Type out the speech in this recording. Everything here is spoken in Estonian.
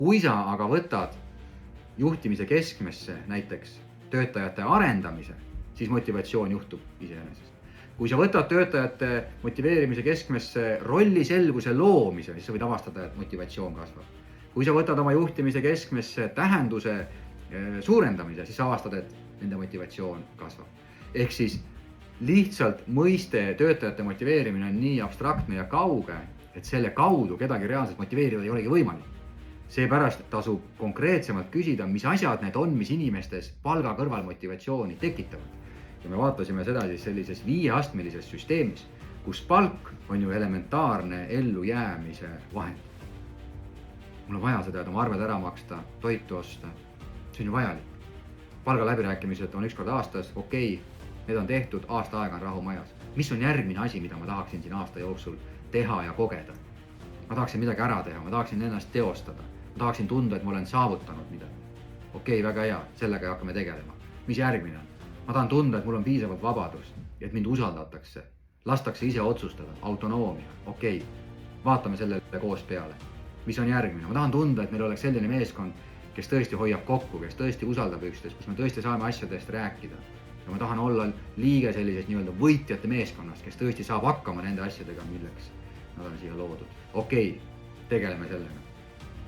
Kui sa aga võtad juhtimise keskmesse näiteks töötajate arendamise, siis motivatsioon juhtub iseenesest. Kui sa võtad töötajate motiveerimise keskmesse rolli selguse loomise, siis sa võid avastada, et motivatsioon kasvab. Kui sa võtad oma juhtimise keskmesse tähenduse suurendamise, siis sa avastad, et nende motivatsioon kasvab. Ehk siis lihtsalt mõiste töötajate motiveerimine on nii abstraktne ja kauge, et selle kaudu kedagi reaalselt motiveerida ei olegi võimalik. Seepärast tasub konkreetsemalt küsida, mis asjad need on, mis inimestes palga kõrval motivatsiooni tekitavad. Ja me vaatasime seda siis sellises 5-astmelises süsteemis, kus palk on ju elementaarne ellu jäämise vahend. Mul on vaja seda, et oma arved ära maksta, toitu osta. See on ju vajalik. Palga läbirääkimised on 1 kord aastas, okei, need on tehtud, aasta aega on rahu majas. Mis on järgmine asi, mida ma tahaksin siin aasta jooksul teha ja kogeda? Ma tahaksin midagi ära teha, ma tahaksin ennast teostada. Ma tahaksin tunda, et ma olen saavutanud midagi. Okei, väga hea, sellega hakkame tegelema. Mis järgmine on? Ma tahan tunda, et mul on piisavalt vabadust, et mind usaldatakse, lastakse ise otsustada, autonoomia, okei, vaatame sellele koos peale. Mis on järgmine? Ma tahan tunda, et meil oleks selline meeskond, kes tõesti hoiab kokku, kes tõesti usaldab üksteist, kus me tõesti saame asjadest rääkida. Ja ma tahan olla liige sellises nii-öelda võitjate meeskonnast, kes tõesti saab hakkama nende asjadega, milleks nad on siia loodud. Okei, tegeleme sellega.